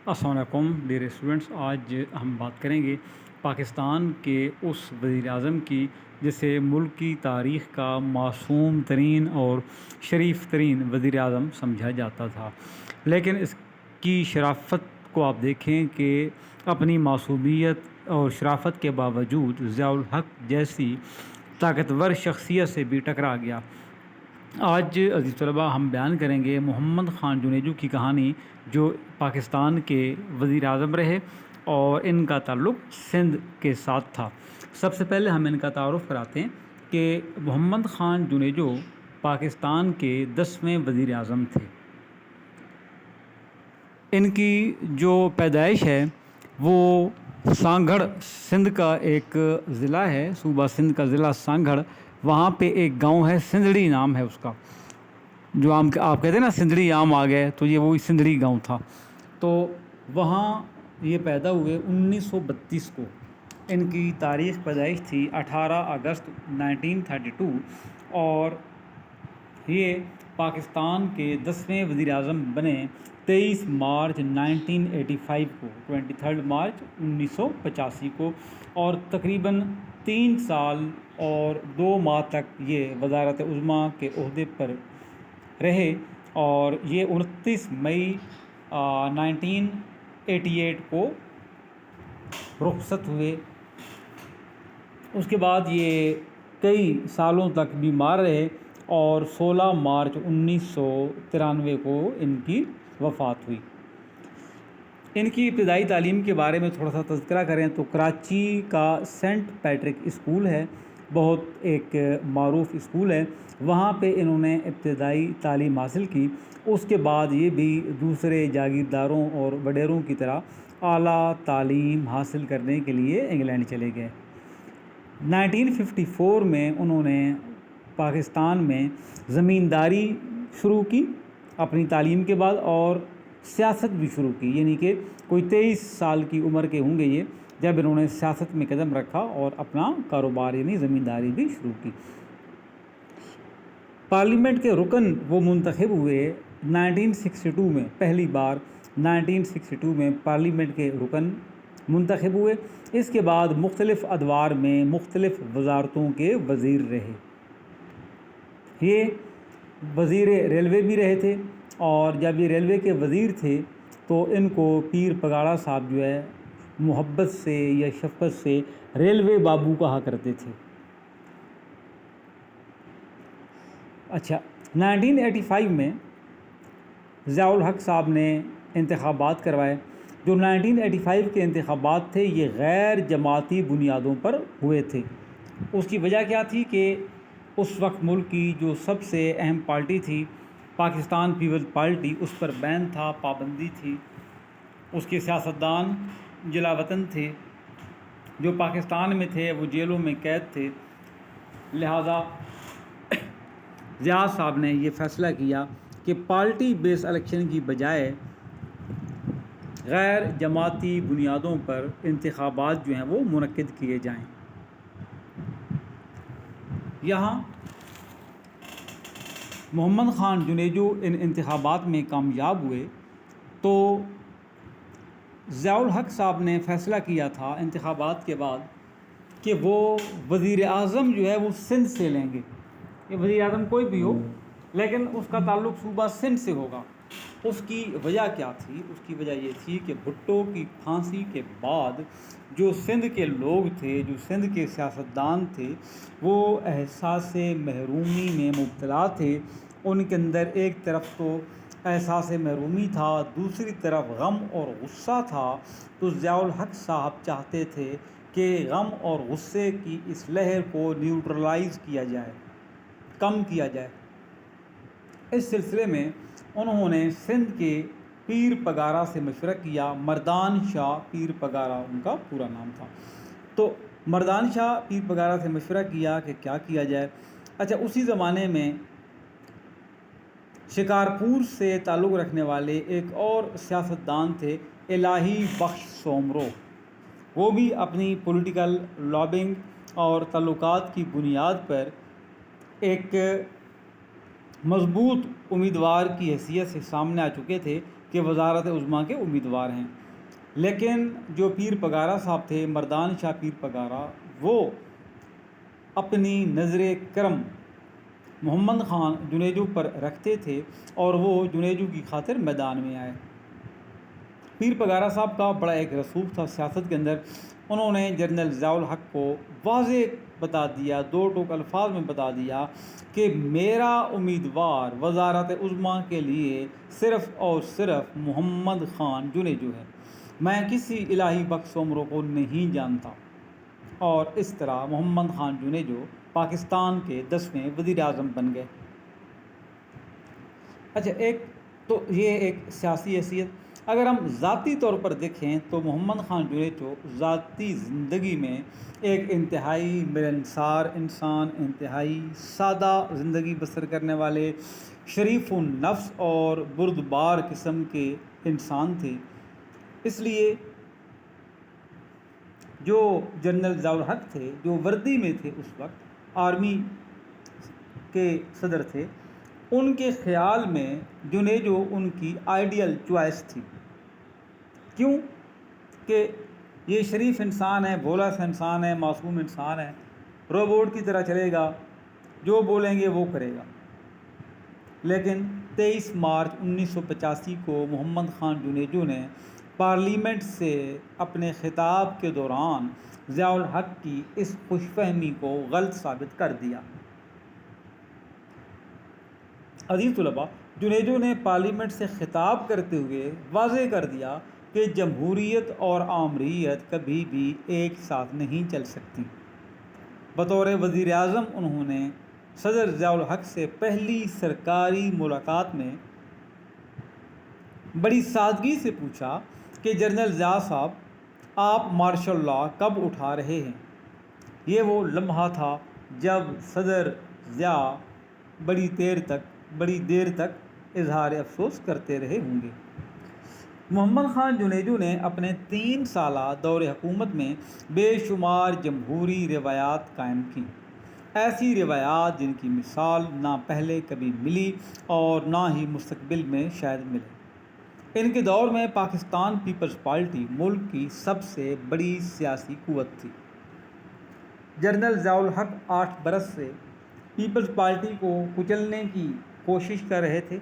السلام علیکم dear students, آج ہم بات کریں گے پاکستان کے اس وزیر اعظم کی جسے ملک کی تاریخ کا معصوم ترین اور شریف ترین وزیر اعظم سمجھا جاتا تھا، لیکن اس کی شرافت کو آپ دیکھیں کہ اپنی معصومیت اور شرافت کے باوجود ضیاء الحق جیسی طاقتور شخصیت سے بھی ٹکرا گیا۔ آج عزیز طلباء ہم بیان کریں گے محمد خان جنیجو کی کہانی، جو پاکستان کے وزیر اعظم رہے اور ان کا تعلق سندھ کے ساتھ تھا۔ سب سے پہلے ہم ان کا تعارف کراتے ہیں کہ محمد خان جنیجو پاکستان کے 10ویں وزیر اعظم تھے۔ ان کی جو پیدائش ہے وہ سانگھڑ سندھ کا ایک ضلع ہے، صوبہ سندھ کا ضلع سانگھڑ، وہاں پہ ایک گاؤں ہے، سندھڑی نام ہے اس کا، جو آپ کہتے ہیں نا سندھڑی آم آ گئے، تو یہ وہی سندھڑی گاؤں تھا۔ تو وہاں یہ پیدا ہوئے 1932 کو۔ ان کی تاریخ پیدائش تھی 18 اگست 1932، اور یہ پاکستان کے 10ویں وزیر اعظم بنے 23 مارچ 1985 کو، 23 مارچ 1985 کو، اور تقریباً 3 سال اور 2 ماہ تک یہ وزارت عظمیٰ کے عہدے پر رہے، اور یہ 29 مئی 1988 کو رخصت ہوئے۔ اس کے بعد یہ کئی سالوں تک بیمار رہے، اور 16 مارچ 1993 کو ان کی وفات ہوئی۔ ان کی ابتدائی تعلیم کے بارے میں تھوڑا سا تذکرہ کریں تو کراچی کا سینٹ پیٹرک اسکول ہے، بہت ایک معروف اسکول ہے، وہاں پہ انہوں نے ابتدائی تعلیم حاصل کی۔ اس کے بعد یہ بھی دوسرے جاگیرداروں اور وڈیروں کی طرح اعلیٰ تعلیم حاصل کرنے کے لیے انگلینڈ چلے گئے۔ 1954 میں انہوں نے پاکستان میں زمینداری شروع کی اپنی تعلیم کے بعد، اور سیاست بھی شروع کی، یعنی کہ کوئی 23 سال کی عمر کے ہوں گے یہ جب انہوں نے سیاست میں قدم رکھا اور اپنا کاروبار یعنی زمینداری بھی شروع کی۔ پارلیمنٹ کے رکن وہ منتخب ہوئے 1962 میں، پہلی بار 1962 میں پارلیمنٹ کے رکن منتخب ہوئے۔ اس کے بعد مختلف ادوار میں مختلف وزارتوں کے وزیر رہے۔ یہ وزیر ریلوے بھی رہے تھے، اور جب یہ ریلوے کے وزیر تھے تو ان کو پیر پگاڑا صاحب جو ہے محبت سے یا شفقت سے ریلوے بابو کہا کرتے تھے۔ اچھا، 1985 میں ضیاء الحق صاحب نے انتخابات کروائے۔ جو 1985 کے انتخابات تھے یہ غیر جماعتی بنیادوں پر ہوئے تھے۔ اس کی وجہ کیا تھی کہ اس وقت ملک کی جو سب سے اہم پارٹی تھی پاکستان پیپلز پارٹی، اس پر بین تھا، پابندی تھی، اس کے سیاستدان جلا وطن تھے، جو پاکستان میں تھے وہ جیلوں میں قید تھے، لہذا ضیاء صاحب نے یہ فیصلہ کیا کہ پارٹی بیس الیکشن کی بجائے غیر جماعتی بنیادوں پر انتخابات جو ہیں وہ منعقد کیے جائیں۔ یہاں محمد خان جنیجو ان انتخابات میں کامیاب ہوئے تو ضیاء الحق صاحب نے فیصلہ کیا تھا انتخابات کے بعد کہ وہ وزیر اعظم جو ہے وہ سندھ سے لیں گے۔ یہ وزیر اعظم کوئی بھی ہو لیکن اس کا تعلق صوبہ سندھ سے ہوگا۔ اس کی وجہ کیا تھی؟ اس کی وجہ یہ تھی کہ بھٹو کی پھانسی کے بعد جو سندھ کے لوگ تھے، جو سندھ کے سیاستدان تھے، وہ احساس محرومی میں مبتلا تھے۔ ان کے اندر ایک طرف تو احساس محرومی تھا، دوسری طرف غم اور غصہ تھا۔ تو ضیاء الحق صاحب چاہتے تھے کہ غم اور غصے کی اس لہر کو نیوٹرلائز کیا جائے، کم کیا جائے۔ اس سلسلے میں انہوں نے سندھ کے پیر پگارا سے مشورہ کیا۔ مردان شاہ پیر پگارا ان کا پورا نام تھا۔ تو مردان شاہ پیر پگارا سے مشورہ کیا کہ کیا کیا جائے۔ اچھا، اسی زمانے میں شکارپور سے تعلق رکھنے والے ایک اور سیاستدان تھے، الہی بخش سومرو۔ وہ بھی اپنی پولیٹیکل لابنگ اور تعلقات کی بنیاد پر ایک مضبوط امیدوار کی حیثیت سے سامنے آ چکے تھے کہ وزارت عظمیٰ کے امیدوار ہیں، لیکن جو پیر پگارا صاحب تھے، مردان شاہ پیر پگارا، وہ اپنی نظر کرم محمد خان جنیجو پر رکھتے تھے اور وہ جنیجو کی خاطر میدان میں آئے۔ پیر پگارا صاحب کا بڑا ایک رسوخ تھا سیاست کے اندر۔ انہوں نے جنرل ضیاء الحق کو واضح بتا دیا، دو ٹوک الفاظ میں بتا دیا کہ میرا امیدوار وزارت عظمیٰ کے لیے صرف اور صرف محمد خان جنیجو ہے، میں کسی الہی بخش عمروں کو نہیں جانتا۔ اور اس طرح محمد خان جنیجو پاکستان کے 10ویں وزیر اعظم بن گئے۔ اچھا، تو یہ ایک سیاسی حیثیت۔ اگر ہم ذاتی طور پر دیکھیں تو محمد خان جنیجو ذاتی زندگی میں ایک انتہائی ملنسار انسان، انتہائی سادہ زندگی بسر کرنے والے، شریف النفس اور بردبار قسم کے انسان تھے۔ اس لیے جو جنرل ضیاء الحق تھے، جو وردی میں تھے، اس وقت آرمی کے صدر تھے، ان کے خیال میں جنیجو ان کی آئیڈیل چوائس تھی۔ کیوں؟ کہ یہ شریف انسان ہے، بھولا سا انسان ہے، معصوم انسان ہے، روبوٹ کی طرح چلے گا، جو بولیں گے وہ کرے گا۔ لیکن 23 مارچ 1985 کو محمد خان جنیجو نے پارلیمنٹ سے اپنے خطاب کے دوران ضیاء الحق کی اس خوش فہمی کو غلط ثابت کر دیا۔ عزیز طلباء، جنیجو نے پارلیمنٹ سے خطاب کرتے ہوئے واضح کر دیا کہ جمہوریت اور آمریت کبھی بھی ایک ساتھ نہیں چل سکتی۔ بطور وزیر اعظم انہوں نے صدر ضیاء الحق سے پہلی سرکاری ملاقات میں بڑی سادگی سے پوچھا کہ جنرل ضیاء صاحب، آپ مارشل لاء کب اٹھا رہے ہیں؟ یہ وہ لمحہ تھا جب صدر ضیاء بڑی دیر تک اظہار افسوس کرتے رہے ہوں گے۔ محمد خان جنیجو نے اپنے 3 سالہ دور حکومت میں بے شمار جمہوری روایات قائم کیں، ایسی روایات جن کی مثال نہ پہلے کبھی ملی اور نہ ہی مستقبل میں شاید ملے۔ ان کے دور میں پاکستان پیپلز پارٹی ملک کی سب سے بڑی سیاسی قوت تھی۔ جنرل ضیاء الحق 8 برس سے پیپلز پارٹی کو کچلنے کی کوشش کر رہے تھے۔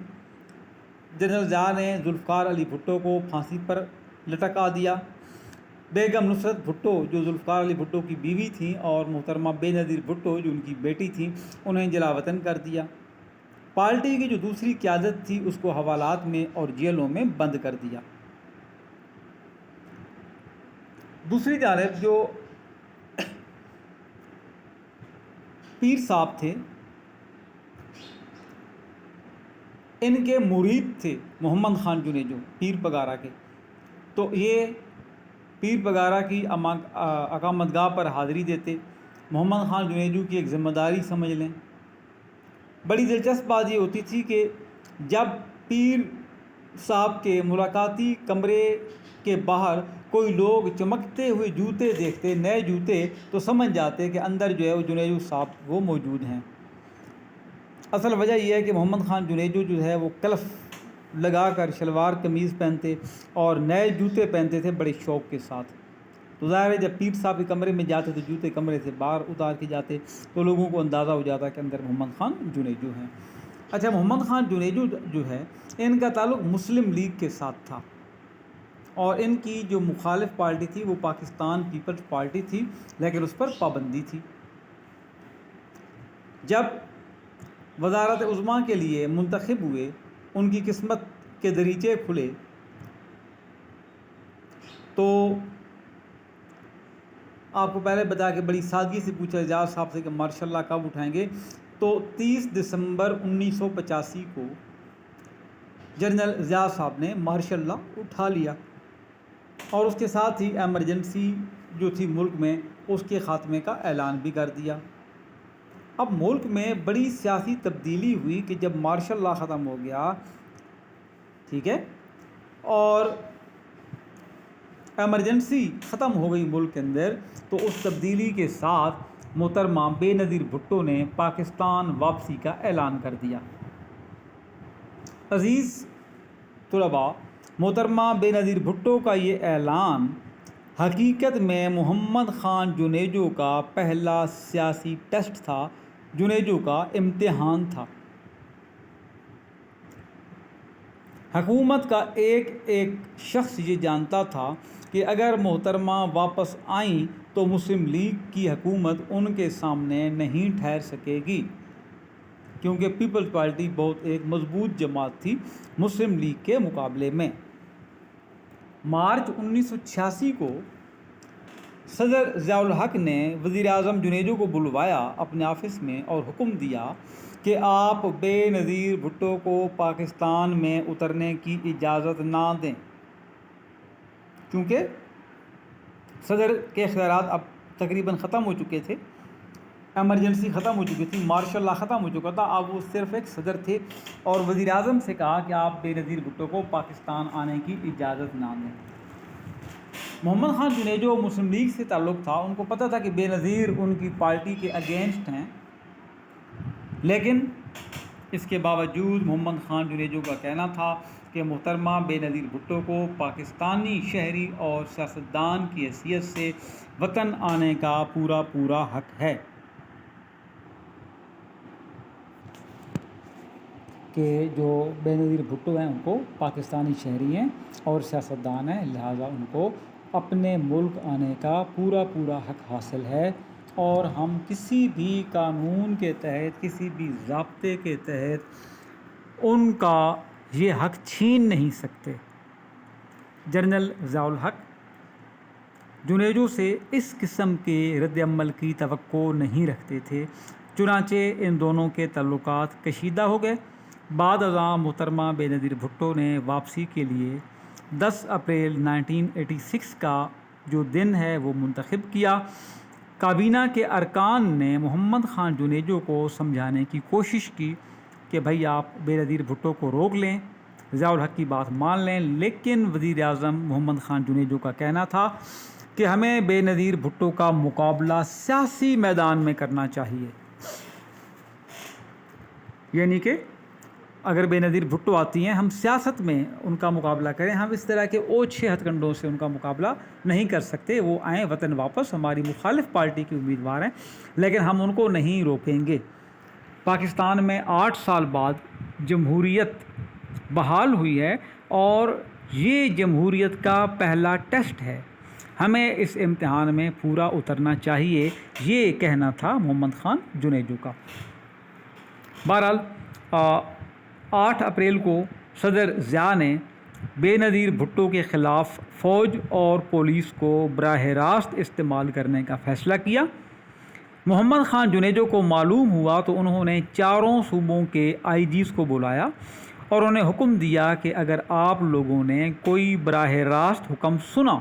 جنرل ضیاء نے ذوالفقار علی بھٹو کو پھانسی پر لٹکا دیا۔ بیگم نصرت بھٹو، جو ذوالفقار علی بھٹو کی بیوی تھیں، اور محترمہ بے نظیر بھٹو، جو ان کی بیٹی تھیں، انہیں جلاوطن کر دیا۔ پارٹی کی جو دوسری قیادت تھی اس کو حوالات میں اور جیلوں میں بند کر دیا۔ دوسری جانب جو پیر صاحب تھے، ان کے مرید تھے محمد خان جنیجو، پیر پگارا کے، تو یہ پیر پگارا کی اقامت گاہ پر حاضری دیتے۔ محمد خان جنیجو کی ایک ذمہ داری سمجھ لیں۔ بڑی دلچسپ بات یہ ہوتی تھی کہ جب پیر صاحب کے ملاقاتی کمرے کے باہر کوئی لوگ چمکتے ہوئے جوتے دیکھتے، نئے جوتے، تو سمجھ جاتے کہ اندر جو ہے وہ جنیجو صاحب وہ موجود ہیں۔ اصل وجہ یہ ہے کہ محمد خان جنیجو جو ہے وہ کلف لگا کر شلوار قمیض پہنتے اور نئے جوتے پہنتے تھے بڑے شوق کے ساتھ۔ تو ظاہر ہے جب پیر صاحب کے کمرے میں جاتے تو جوتے کمرے سے باہر اتار کے جاتے، تو لوگوں کو اندازہ ہو جاتا کہ اندر محمد خان جنیجو ہیں۔ اچھا، محمد خان جنیجو جو ہے، ان کا تعلق مسلم لیگ کے ساتھ تھا، اور ان کی جو مخالف پارٹی تھی وہ پاکستان پیپلز پارٹی تھی، لیکن اس پر پابندی تھی۔ جب وزارت عظمیٰ کے لیے منتخب ہوئے، ان کی قسمت کے دریچے کھلے، تو آپ کو پہلے بتا کہ بڑی سادگی سے پوچھا اعجاز صاحب سے کہ مارشل لاء کب اٹھائیں گے، تو 30 دسمبر 1985 کو جنرل ضیاء صاحب نے مارشل لاء اٹھا لیا، اور اس کے ساتھ ہی ایمرجنسی جو تھی ملک میں اس کے خاتمے کا اعلان بھی کر دیا۔ اب ملک میں بڑی سیاسی تبدیلی ہوئی کہ جب مارشل لاء ختم ہو گیا، ٹھیک ہے، اور ایمرجنسی ختم ہو گئی ملک کے اندر، تو اس تبدیلی کے ساتھ محترمہ بے نظیر بھٹو نے پاکستان واپسی کا اعلان کر دیا۔ عزیز طلباء، محترمہ بے نظیر بھٹو کا یہ اعلان حقیقت میں محمد خان جنیجو کا پہلا سیاسی ٹیسٹ تھا، جنیجو کا امتحان تھا۔ حکومت کا ایک ایک شخص یہ جانتا تھا کہ اگر محترمہ واپس آئیں تو مسلم لیگ کی حکومت ان کے سامنے نہیں ٹھہر سکے گی، کیونکہ پیپلز پارٹی بہت ایک مضبوط جماعت تھی مسلم لیگ کے مقابلے میں۔ مارچ 1986 کو صدر ضیاء الحق نے وزیر اعظم جنیجو کو بلوایا اپنے آفس میں اور حکم دیا کہ آپ بے نظیر بھٹو کو پاکستان میں اترنے کی اجازت نہ دیں، کیونکہ صدر کے اختیارات اب تقریباً ختم ہو چکے تھے، ایمرجنسی ختم ہو چکی تھی، مارشل لا ختم ہو چکا تھا، اب وہ صرف ایک صدر تھے، اور وزیر اعظم سے کہا کہ آپ بے نظیر بھٹو کو پاکستان آنے کی اجازت نہ دیں۔ محمد خان جنیجو مسلم لیگ سے تعلق تھا، ان کو پتہ تھا کہ بے نظیر ان کی پارٹی کے اگینسٹ ہیں، لیکن اس کے باوجود محمد خان جنیجو کا کہنا تھا کہ محترمہ بے نظیر بھٹو کو پاکستانی شہری اور سیاستدان کی حیثیت سے وطن آنے کا پورا حق ہے، کہ جو بے نظیر بھٹو ہیں ان کو پاکستانی شہری ہیں اور سیاستدان ہیں، لہٰذا ان کو اپنے ملک آنے کا پورا حق حاصل ہے، اور ہم کسی بھی قانون کے تحت، کسی بھی ضابطے کے تحت ان کا یہ حق چھین نہیں سکتے۔ جنرل ضیاء الحق جنیجو سے اس قسم کے رد عمل کی توقع نہیں رکھتے تھے، چنانچہ ان دونوں کے تعلقات کشیدہ ہو گئے۔ بعد ازاں محترمہ بے نظیر بھٹو نے واپسی کے لیے 10 اپریل 1986 کا جو دن ہے وہ منتخب کیا۔ کابینہ کے ارکان نے محمد خان جنیجو کو سمجھانے کی کوشش کی کہ بھائی آپ بے نظیر بھٹو کو روک لیں، ضیاء الحق کی بات مان لیں، لیکن وزیر اعظم محمد خان جنیجو کا کہنا تھا کہ ہمیں بے نظیر بھٹو کا مقابلہ سیاسی میدان میں کرنا چاہیے، یعنی کہ اگر بے نظیر بھٹو آتی ہیں ہم سیاست میں ان کا مقابلہ کریں، ہم اس طرح کے اوچھے ہتھ کنڈوں سے ان کا مقابلہ نہیں کر سکتے، وہ آئیں وطن واپس، ہماری مخالف پارٹی کی امیدوار ہیں، لیکن ہم ان کو نہیں روکیں گے۔ پاکستان میں 8 سال بعد جمہوریت بحال ہوئی ہے، اور یہ جمہوریت کا پہلا ٹیسٹ ہے، ہمیں اس امتحان میں پورا اترنا چاہیے، یہ کہنا تھا محمد خان جنیجو کا۔ بہرحال 8 اپریل کو صدر ضیاء نے بے نظیر بھٹو کے خلاف فوج اور پولیس کو براہ راست استعمال کرنے کا فیصلہ کیا۔ محمد خان جنیجو کو معلوم ہوا تو انہوں نے چاروں صوبوں کے آئی جیز کو بلایا اور انہیں حکم دیا کہ اگر آپ لوگوں نے کوئی براہ راست حکم سنا،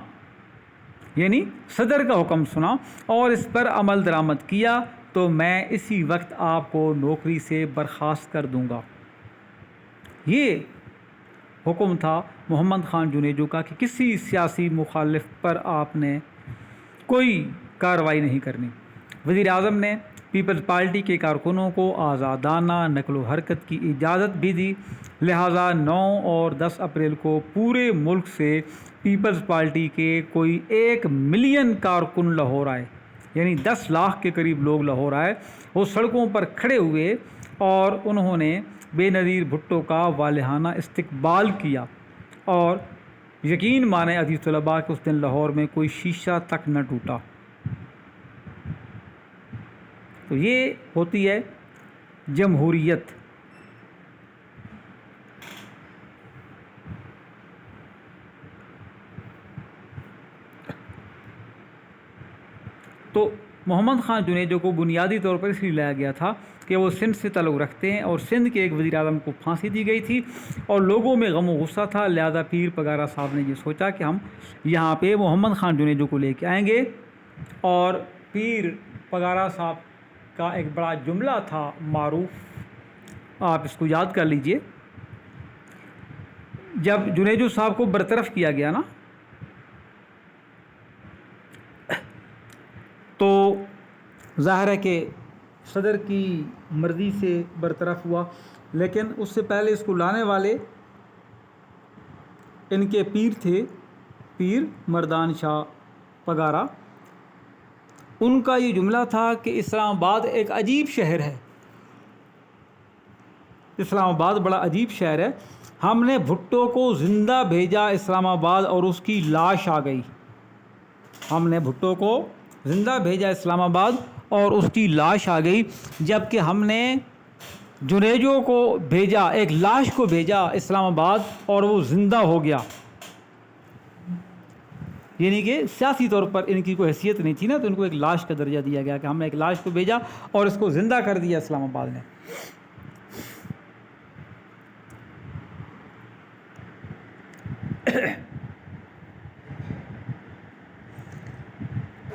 یعنی صدر کا حکم سنا اور اس پر عمل درآمد کیا تو میں اسی وقت آپ کو نوکری سے برخاست کر دوں گا۔ یہ حکم تھا محمد خان جنیجو کا کہ کسی سیاسی مخالف پر آپ نے کوئی کارروائی نہیں کرنی۔ وزیر اعظم نے پیپلز پارٹی کے کارکنوں کو آزادانہ نقل و حرکت کی اجازت بھی دی، لہٰذا 9 اور 10 اپریل کو پورے ملک سے پیپلز پارٹی کے کوئی 1 ملین کارکن لاہور آئے، یعنی 10 لاکھ کے قریب لوگ لاہور آئے، وہ سڑکوں پر کھڑے ہوئے اور انہوں نے بے نظیر بھٹو کا والہانہ استقبال کیا، اور یقین مانیں عزیز طلباء کہ اس دن لاہور میں کوئی شیشہ تک نہ ٹوٹا۔ تو یہ ہوتی ہے جمہوریت۔ تو محمد خان جنیجو کو بنیادی طور پر اس لیے لایا گیا تھا کہ وہ سندھ سے تعلق رکھتے ہیں، اور سندھ کے ایک وزیر اعظم کو پھانسی دی گئی تھی اور لوگوں میں غم و غصہ تھا، لہذا پیر پگارا صاحب نے یہ سوچا کہ ہم یہاں پہ محمد خان جنیجو کو لے کے آئیں گے۔ اور پیر پگارا صاحب کا ایک بڑا جملہ تھا معروف، آپ اس کو یاد کر لیجئے۔ جب جنیجو صاحب کو برطرف کیا گیا نا، تو ظاہر ہے کہ صدر کی مرضی سے برطرف ہوا، لیکن اس سے پہلے اس کو لانے والے ان کے پیر تھے، پیر مردان شاہ پگارا۔ ان کا یہ جملہ تھا کہ اسلام آباد ایک عجیب شہر ہے، اسلام آباد بڑا عجیب شہر ہے، ہم نے بھٹو کو زندہ بھیجا اسلام آباد اور اس کی لاش آ گئی، ہم نے بھٹو کو زندہ بھیجا اسلام آباد اور اس کی لاش آ گئی، جبکہ ہم نے جنیجو کو بھیجا، ایک لاش کو بھیجا اسلام آباد اور وہ زندہ ہو گیا۔ یعنی کہ سیاسی طور پر ان کی کوئی حیثیت نہیں تھی نا، تو ان کو ایک لاش کا درجہ دیا گیا کہ ہم نے ایک لاش کو بھیجا اور اس کو زندہ کر دیا اسلام آباد نے۔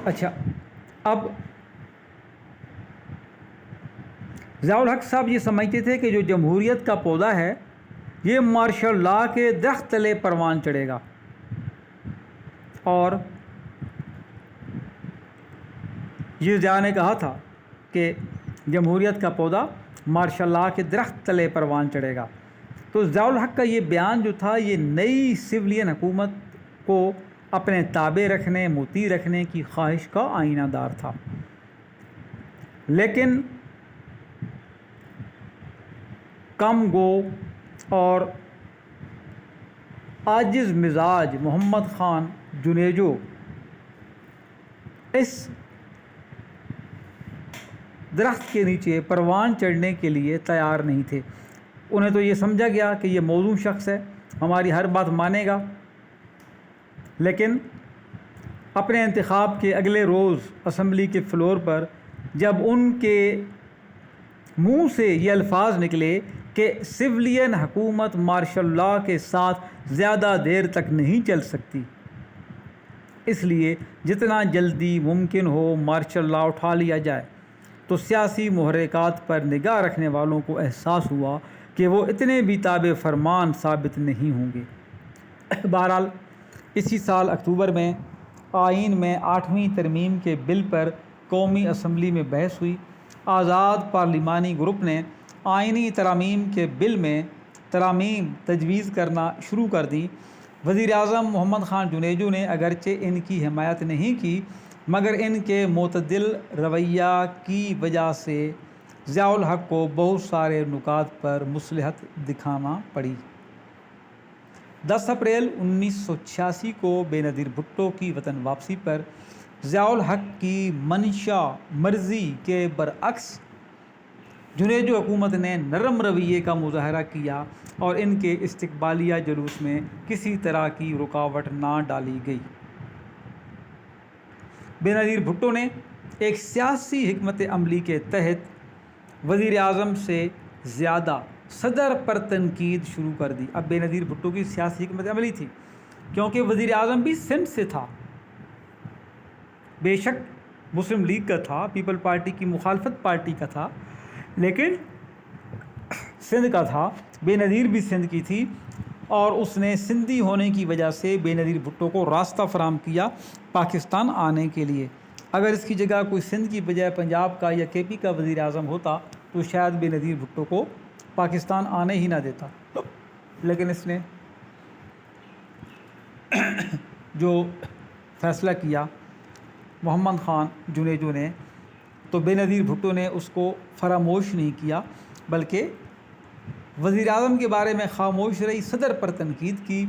اچھا، اب ضیاء الحق صاحب یہ سمجھتے تھے کہ جو جمہوریت کا پودا ہے یہ مارشل لا کے درخت تلے پروان چڑھے گا، اور یہ ضیاء نے کہا تھا کہ جمہوریت کا پودا مارشل لا کے درخت تلے پروان چڑھے گا۔ تو ضیاء الحق کا یہ بیان جو تھا یہ نئی سویلین حکومت کو اپنے تابع رکھنے، مطیع رکھنے کی خواہش کا آئینہ دار تھا، لیکن کم گو اور عاجز مزاج محمد خان جنیجو اس درخت کے نیچے پروان چڑھنے کے لیے تیار نہیں تھے۔ انہیں تو یہ سمجھا گیا کہ یہ موزوں شخص ہے، ہماری ہر بات مانے گا، لیکن اپنے انتخاب کے اگلے روز اسمبلی کے فلور پر جب ان کے منہ سے یہ الفاظ نکلے کہ سویلین حکومت مارشل لا کے ساتھ زیادہ دیر تک نہیں چل سکتی، اس لیے جتنا جلدی ممکن ہو مارشل لا اٹھا لیا جائے، تو سیاسی محرکات پر نگاہ رکھنے والوں کو احساس ہوا کہ وہ اتنے بھی تابع فرمان ثابت نہیں ہوں گے۔ بہرحال اسی سال اکتوبر میں آئین میں 8ویں ترمیم کے بل پر قومی اسمبلی میں بحث ہوئی۔ آزاد پارلیمانی گروپ نے آئینی ترامیم کے بل میں ترامیم تجویز کرنا شروع کر دی۔ وزیر اعظم محمد خان جنیجو نے اگرچہ ان کی حمایت نہیں کی، مگر ان کے معتدل رویہ کی وجہ سے ضیاء الحق کو بہت سارے نکات پر مصلحت دکھانا پڑی۔ 10 اپریل 1986 کو بے نظیر بھٹو کی وطن واپسی پر ضیاء الحق کی منشا مرضی کے برعکس جنیجو حکومت نے نرم رویے کا مظاہرہ کیا اور ان کے استقبالیہ جلوس میں کسی طرح کی رکاوٹ نہ ڈالی گئی۔ بے نظیر بھٹو نے ایک سیاسی حکمت عملی کے تحت وزیر اعظم سے زیادہ صدر پر تنقید شروع کر دی۔ اب بے نظیر بھٹو کی سیاسی حکمت عملی تھی، کیونکہ وزیر اعظم بھی سندھ سے تھا، بے شک مسلم لیگ کا تھا، پیپل پارٹی کی مخالفت پارٹی کا تھا، لیکن سندھ کا تھا، بے نظیر بھی سندھ کی تھی، اور اس نے سندھی ہونے کی وجہ سے بے نظیر بھٹو کو راستہ فراہم کیا پاکستان آنے کے لیے۔ اگر اس کی جگہ کوئی سندھ کی بجائے پنجاب کا یا کے پی کا وزیر اعظم ہوتا تو شاید بے نظیر بھٹو کو پاکستان آنے ہی نہ دیتا، لیکن اس نے جو فیصلہ کیا محمد خان جنیجو نے، تو بے نظیر بھٹو نے اس کو فراموش نہیں کیا، بلکہ وزیر اعظم کے بارے میں خاموش رہی، صدر پر تنقید کی۔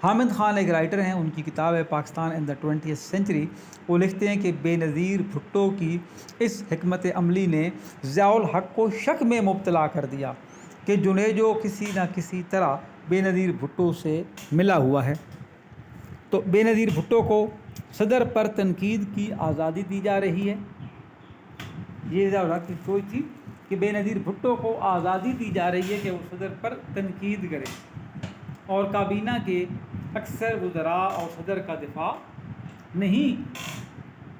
حامد خان ایک رائٹر ہیں، ان کی کتاب ہے پاکستان ان دا 20th سینچری۔ وہ لکھتے ہیں کہ بے نظیر بھٹو کی اس حکمت عملی نے ضیاء الحق کو شک میں مبتلا کر دیا کہ جنیجو کسی نہ کسی طرح بے نظیر بھٹو سے ملا ہوا ہے۔ تو بے نظیر بھٹو کو صدر پر تنقید کی آزادی دی جا رہی ہے، یہ ضیاء الحق کی سوچ تھی کہ بے نظیر بھٹو کو آزادی دی جا رہی ہے کہ وہ صدر پر تنقید کرے، اور کابینہ کے اکثر وزراء اور صدر کا دفاع نہیں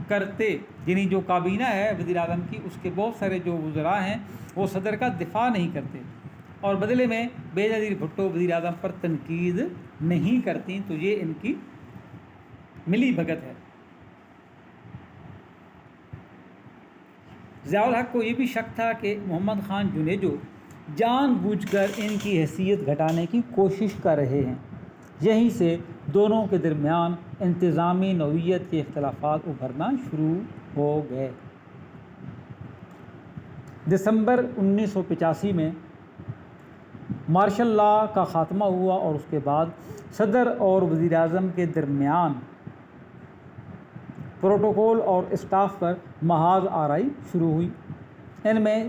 کرتے، یعنی جو کابینہ ہے وزیر اعظم کی، اس کے بہت سارے جو وزراء ہیں وہ صدر کا دفاع نہیں کرتے، اور بدلے میں بے نظیر بھٹو وزیر اعظم پر تنقید نہیں کرتی، تو یہ ان کی ملی بھگت ہے۔ ضیاء الحق کو یہ بھی شک تھا کہ محمد خان جنیجو جان بوجھ کر ان کی حیثیت گھٹانے کی کوشش کر رہے ہیں۔ یہیں سے دونوں کے درمیان انتظامی نوعیت کے اختلافات ابھرنا شروع ہو گئے۔ دسمبر 1985 میں مارشل لا کا خاتمہ ہوا اور اس کے بعد صدر اور وزیر اعظم کے درمیان پروٹوکول اور اسٹاف پر محاذ آرائی شروع ہوئی۔ ان میں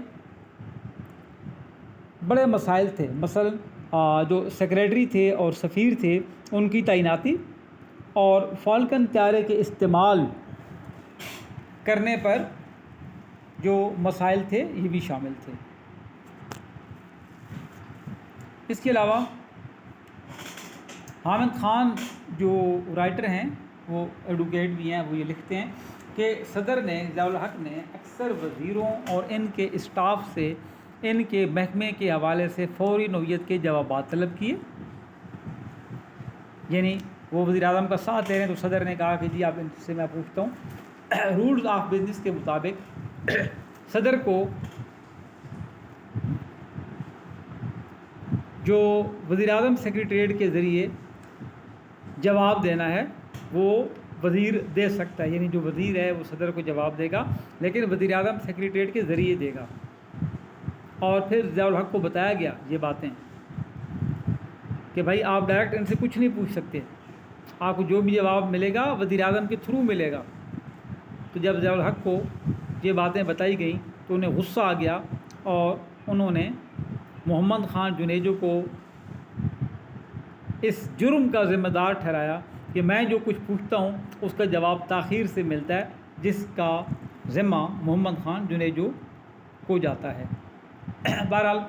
بڑے مسائل تھے، مثلا جو سیکریٹری تھے اور سفیر تھے ان کی تعیناتی اور فالکن طیارے کے استعمال کرنے پر جو مسائل تھے یہ بھی شامل تھے۔ اس کے علاوہ حامد خان جو رائٹر ہیں، وہ ایڈوکیٹ بھی ہیں، وہ یہ لکھتے ہیں کہ صدر نے ضیاء الحق نے اکثر وزیروں اور ان کے اسٹاف سے ان کے محکمے کے حوالے سے فوری نوعیت کے جوابات طلب کیے۔ یعنی وہ وزیر اعظم کا ساتھ لے رہے ہیں تو صدر نے کہا کہ جی آپ ان سے میں پوچھتا ہوں۔ رولز آف بزنس کے مطابق صدر کو جو وزیر اعظم سیکریٹریٹ کے ذریعے جواب دینا ہے وہ وزیر دے سکتا ہے، یعنی جو وزیر ہے وہ صدر کو جواب دے گا، لیکن وزیر اعظم سیکریٹریٹ کے ذریعے دے گا۔ اور پھر ضیاء الحق کو بتایا گیا یہ باتیں کہ بھائی آپ ڈائریکٹ ان سے کچھ نہیں پوچھ سکتے، آپ کو جو بھی جواب ملے گا وزیر اعظم کے تھرو ملے گا۔ تو جب ضیاء الحق کو یہ باتیں بتائی گئیں تو انہیں غصہ آ گیا اور انہوں نے محمد خان جنیجو کو اس جرم کا ذمہ دار ٹھہرایا کہ میں جو کچھ پوچھتا ہوں اس کا جواب تاخیر سے ملتا ہے، جس کا ذمہ محمد خان جنیجو کو جاتا ہے۔ بہرحال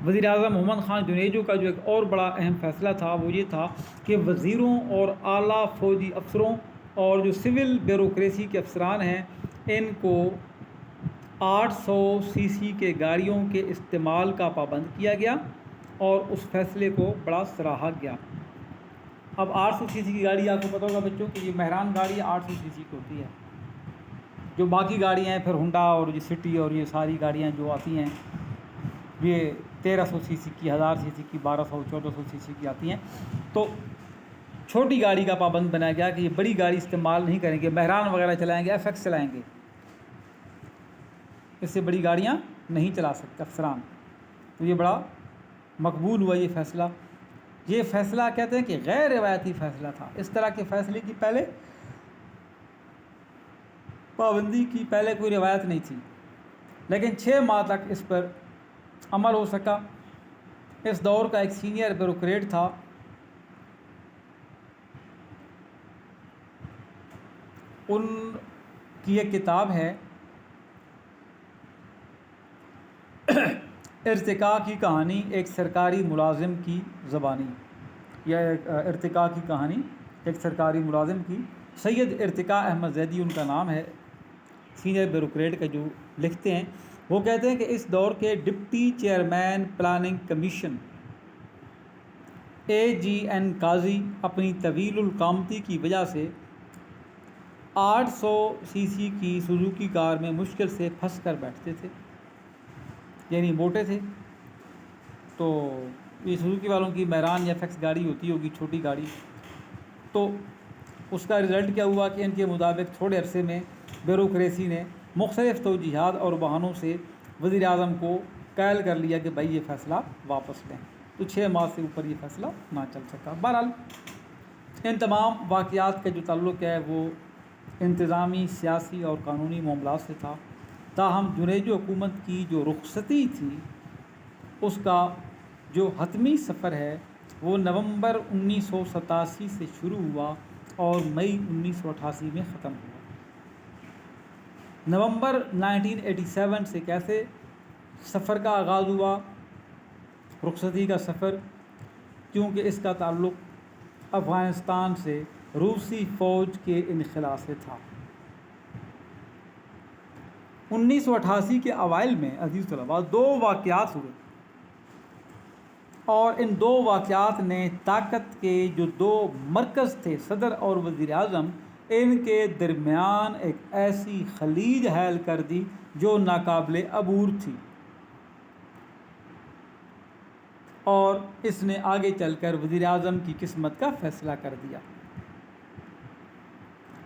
وزیر اعظم محمد خان جنیجو کا جو ایک اور بڑا اہم فیصلہ تھا وہ یہ تھا کہ وزیروں اور اعلیٰ فوجی افسروں اور جو سول بیوروکریسی کے افسران ہیں ان کو 800 سی سی کے گاڑیوں کے استعمال کا پابند کیا گیا اور اس فیصلے کو بڑا سراہا گیا۔ اب 800 سی سی کی گاڑی آپ کو پتہ ہوگا بچوں کہ یہ مہران گاڑی 800 سی سی کی ہوتی ہے۔ جو باقی گاڑیاں ہیں پھر ہنڈا اور یہ سٹی اور یہ ساری گاڑیاں جو آتی ہیں یہ 1300 سی سی کی، 1000 سی سی کی، 1200 1400 سی سی کی آتی ہیں۔ تو چھوٹی گاڑی کا پابند بنایا گیا کہ یہ بڑی گاڑی استعمال نہیں کریں گے، مہران وغیرہ چلائیں گے، ایف ایکس چلائیں گے، اس سے بڑی گاڑیاں نہیں چلا سکتے افسران۔ تو یہ بڑا مقبول ہوا یہ فیصلہ۔ یہ فیصلہ کہتے ہیں کہ غیر روایتی فیصلہ تھا، اس طرح کے فیصلے کی پہلے پابندی کی پہلے کوئی روایت نہیں تھی، لیکن 6 ماہ تک اس پر عمل ہو سکا۔ اس دور کا ایک سینئر بیوروکریٹ تھا، ان کی ایک کتاب ہے ارتقاء کی کہانی ایک سرکاری ملازم کی زبانی، یا ارتقاء کی کہانی ایک سرکاری ملازم کی، سید ارتقاء احمد زیدی ان کا نام ہے، سینئر بیوروکریٹ کا جو لکھتے ہیں۔ وہ کہتے ہیں کہ اس دور کے ڈپٹی چیئرمین پلاننگ کمیشن اے جی این قاضی اپنی طویل القامتی کی وجہ سے 800 سی سی کی سوزوکی کار میں مشکل سے پھنس کر بیٹھتے تھے، یعنی موٹے تھے۔ تو یہ سوزوکی والوں کی مہران یا فیکس گاڑی ہوتی ہوگی، چھوٹی گاڑی، تو اس کا رزلٹ کیا ہوا کہ ان کے مطابق تھوڑے عرصے میں بیوروکریسی نے مختلف توجیہات اور بہانوں سے وزیر اعظم کو قائل کر لیا کہ بھائی یہ فیصلہ واپس لیں، تو 6 ماہ سے اوپر یہ فیصلہ نہ چل سکا۔ بہرحال ان تمام واقعات کا جو تعلق ہے وہ انتظامی، سیاسی اور قانونی معاملات سے تھا۔ تاہم جنیجو حکومت کی جو رخصتی تھی اس کا جو حتمی سفر ہے وہ نومبر 1987 سے شروع ہوا اور مئی 1988 میں ختم ہوا۔ نومبر 1987 سے کیسے سفر کا آغاز ہوا، رخصتی کا سفر، کیونکہ اس کا تعلق افغانستان سے روسی فوج کے انخلا سے تھا۔ 1988 کے اوائل میں عزیز طلباء 2 واقعات ہوئے اور ان دو واقعات نے طاقت کے جو دو مرکز تھے صدر اور وزیر اعظم ان کے درمیان ایک ایسی خلیج حائل کر دی جو ناقابل عبور تھی، اور اس نے آگے چل کر وزیر اعظم کی قسمت کا فیصلہ کر دیا۔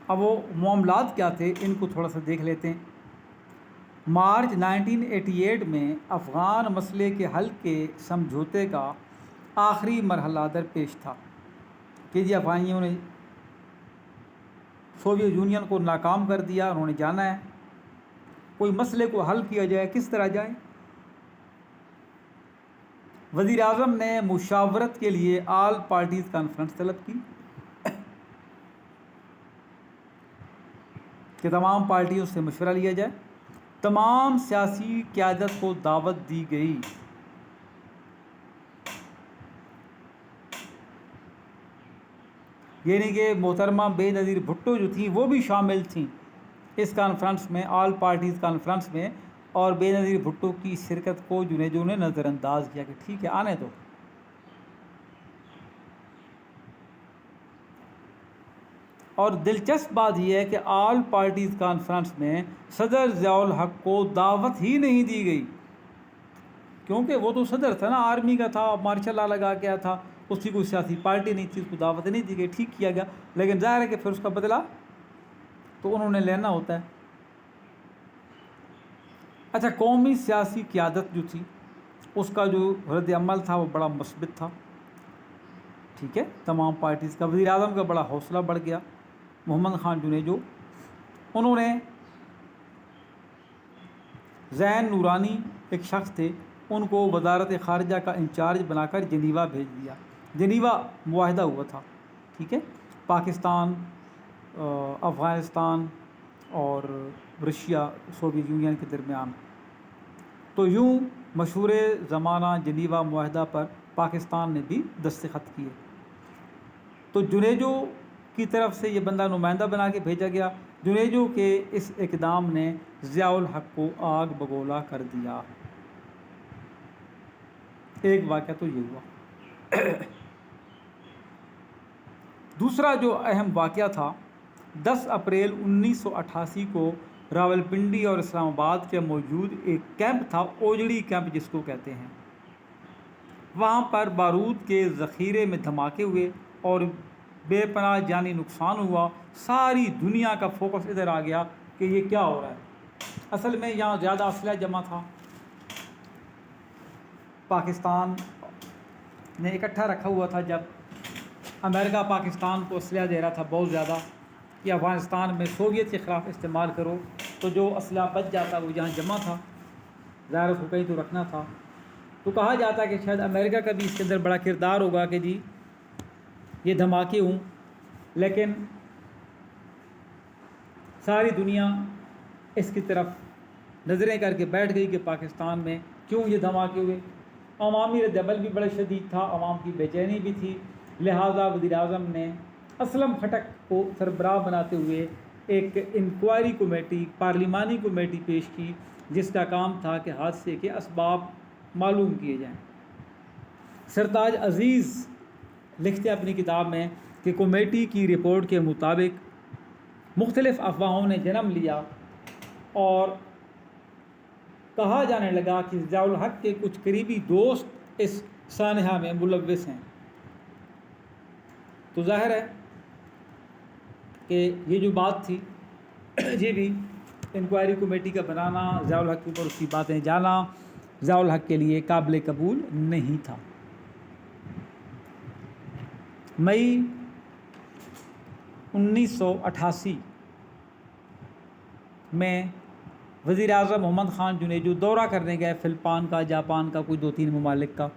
اب وہ معاملات کیا تھے ان کو تھوڑا سا دیکھ لیتے ہیں۔ مارچ 1988 میں افغان مسئلے کے حل کے سمجھوتے کا آخری مرحلہ درپیش تھا کہ جی افغانیوں نے سوویت یونین کو ناکام کر دیا، انہوں نے جانا ہے کوئی مسئلے کو حل کیا جائے، کس طرح جائے۔ وزیر اعظم نے مشاورت کے لیے آل پارٹیز کانفرنس طلب کی کہ تمام پارٹیوں سے مشورہ لیا جائے۔ تمام سیاسی قیادت کو دعوت دی گئی۔ یعنی کہ محترمہ بے نظیر بھٹو جو تھیں وہ بھی شامل تھیں اس کانفرنس میں، آل پارٹیز کانفرنس میں، اور بے نظیر بھٹو کی شرکت کو جنیجو نے نظر انداز کیا کہ ٹھیک ہے آنے دو۔ اور دلچسپ بات یہ ہے کہ آل پارٹیز کانفرنس میں صدر ضیاء الحق کو دعوت ہی نہیں دی گئی، کیونکہ وہ تو صدر تھا نا، آرمی کا تھا، مارشل لا لگا گیا تھا، اس کی کوئی سیاسی پارٹی نہیں تھی، اس کو دعوت نہیں دی گئی، ٹھیک کیا گیا، لیکن ظاہر ہے کہ پھر اس کا بدلہ تو انہوں نے لینا ہوتا ہے۔ اچھا، قومی سیاسی قیادت جو تھی اس کا جو رد عمل تھا وہ بڑا مثبت تھا، ٹھیک ہے، تمام پارٹیز کا۔ وزیر اعظم کا بڑا حوصلہ بڑھ گیا۔ محمد خان جنیجو انہوں نے زین نورانی ایک شخص تھے، ان کو وزارت خارجہ کا انچارج بنا کر جنیوا بھیج دیا۔ جنیوا معاہدہ ہوا تھا، ٹھیک ہے، پاکستان، افغانستان اور رشیا سوویت یونین کے درمیان۔ تو یوں مشہور زمانہ جنیوا معاہدہ پر پاکستان نے بھی دستخط کیے۔ تو جنیجو کی طرف سے یہ بندہ نمائندہ بنا کے بھیجا گیا۔ جنیجو کے اس اقدام نے ضیاء الحق کو آگ بگولا کر دیا۔ ایک واقعہ تو یہ ہوا۔ دوسرا جو اہم واقعہ تھا، 10 اپریل 1988 کو راولپنڈی اور اسلام آباد کے موجود ایک کیمپ تھا، اوجڑی کیمپ جس کو کہتے ہیں، وہاں پر بارود کے ذخیرے میں دھماکے ہوئے اور بے پناہ جانی نقصان ہوا۔ ساری دنیا کا فوکس ادھر آ گیا کہ یہ کیا ہو رہا ہے۔ اصل میں یہاں زیادہ اسلحہ جمع تھا، پاکستان نے اکٹھا رکھا ہوا تھا۔ جب امریکہ پاکستان کو اسلحہ دے رہا تھا بہت زیادہ کہ افغانستان میں سوویت کے خلاف استعمال کرو، تو جو اسلحہ بچ جاتا وہ یہاں جمع تھا، ظاہر کو کہیں تو رکھنا تھا۔ تو کہا جاتا ہے کہ شاید امریکہ کا بھی اس کے اندر بڑا کردار ہوگا کہ جی یہ دھماکے ہوں، لیکن ساری دنیا اس کی طرف نظریں کر کے بیٹھ گئی کہ پاکستان میں کیوں یہ دھماکے ہوئے۔ عوامی رد عمل بھی بڑا شدید تھا، عوام کی بے چینی بھی تھی، لہٰذا وزیر اعظم نے اسلم خٹک کو سربراہ بناتے ہوئے ایک انکوائری کمیٹی، پارلیمانی کمیٹی پیش کی، جس کا کام تھا کہ حادثے کے اسباب معلوم کیے جائیں۔ سرتاج عزیز لکھتے ہیں اپنی کتاب میں کہ کمیٹی کی رپورٹ کے مطابق مختلف افواہوں نے جنم لیا اور کہا جانے لگا کہ ضیاء الحق کے کچھ قریبی دوست اس سانحہ میں ملوث ہیں۔ تو ظاہر ہے کہ یہ جو بات تھی یہ بھی انکوائری کمیٹی کا بنانا، ضیاء الحق کے اوپر اس کی باتیں جانا ضیاء الحق کے لیے قابل قبول نہیں تھا۔ مئی 1988 میں وزیر اعظم محمد خان جنیجو دورہ کرنے گئے فلپائن کا، جاپان کا، کوئی 2-3 ممالک کا۔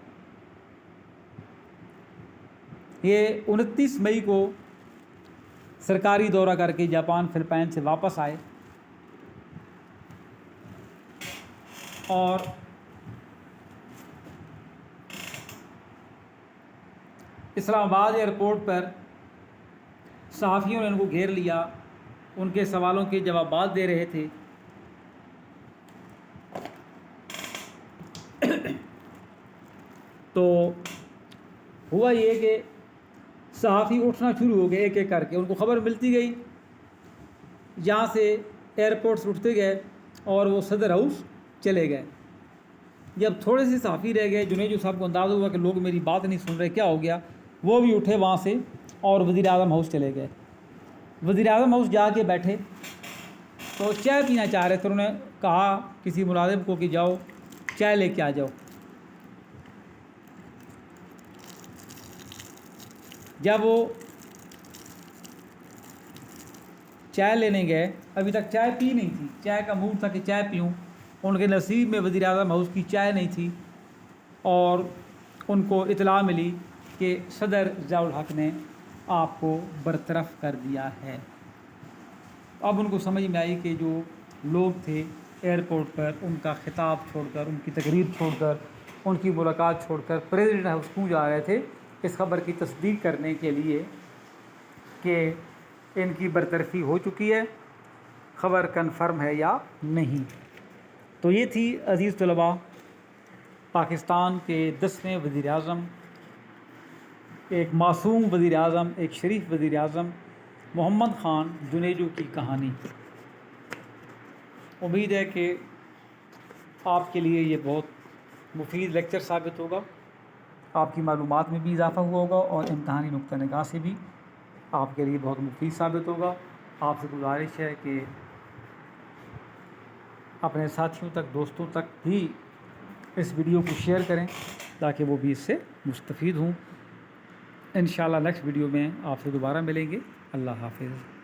یہ 29 مئی کو سرکاری دورہ کر کے جاپان فلپائن سے واپس آئے اور اسلام آباد ایئرپورٹ پر صحافیوں نے ان کو گھیر لیا، ان کے سوالوں کے جوابات دے رہے تھے۔ تو ہوا یہ کہ صحافی اٹھنا شروع ہو گئے ایک ایک کر کے، ان کو خبر ملتی گئی، یہاں سے ایئرپورٹ سے اٹھتے گئے اور وہ صدر ہاؤس چلے گئے۔ جب تھوڑے سے صحافی رہ گئے، جنید صاحب کو اندازہ ہوا کہ لوگ میری بات نہیں سن رہے، کیا ہو گیا، وہ بھی اٹھے وہاں سے اور وزیر اعظم ہاؤس چلے گئے۔ وزیر اعظم ہاؤس جا کے بیٹھے تو چائے پینا چاہ رہے تھے، انہوں نے کہا کسی ملازم کو کہ جاؤ چائے لے کے آ جاؤ۔ جب وہ چائے لینے گئے، ابھی تک چائے پی نہیں تھی، چائے کا موڈ تھا کہ چائے پیوں، ان کے نصیب میں وزیر اعظم ہاؤس کی چائے نہیں تھی، اور ان کو اطلاع ملی کہ صدر ضیاء الحق نے آپ کو برطرف کر دیا ہے۔ اب ان کو سمجھ میں آئی کہ جو لوگ تھے ایئرپورٹ پر، ان کا خطاب چھوڑ کر، ان کی تقریر چھوڑ کر، ان کی ملاقات چھوڑ کر پریزیڈنٹ ہاؤس کیوں جا رہے تھے، اس خبر کی تصدیق کرنے کے لیے کہ ان کی برطرفی ہو چکی ہے، خبر کنفرم ہے یا نہیں۔ تو یہ تھی عزیز طلباء پاکستان کے 10ویں وزیر اعظم، ایک معصوم وزیر اعظم، ایک شریف وزیر اعظم محمد خان جنیجو کی کہانی۔ امید ہے کہ آپ کے لیے یہ بہت مفید لیکچر ثابت ہوگا، آپ کی معلومات میں بھی اضافہ ہوا ہوگا، اور امتحانی نقطہ نگاہ سے بھی آپ کے لیے بہت مفید ثابت ہوگا۔ آپ سے گزارش ہے کہ اپنے ساتھیوں تک، دوستوں تک بھی اس ویڈیو کو شیئر کریں تاکہ وہ بھی اس سے مستفید ہوں۔ انشاءاللہ نیکسٹ ویڈیو میں آپ سے دوبارہ ملیں گے۔ اللہ حافظ۔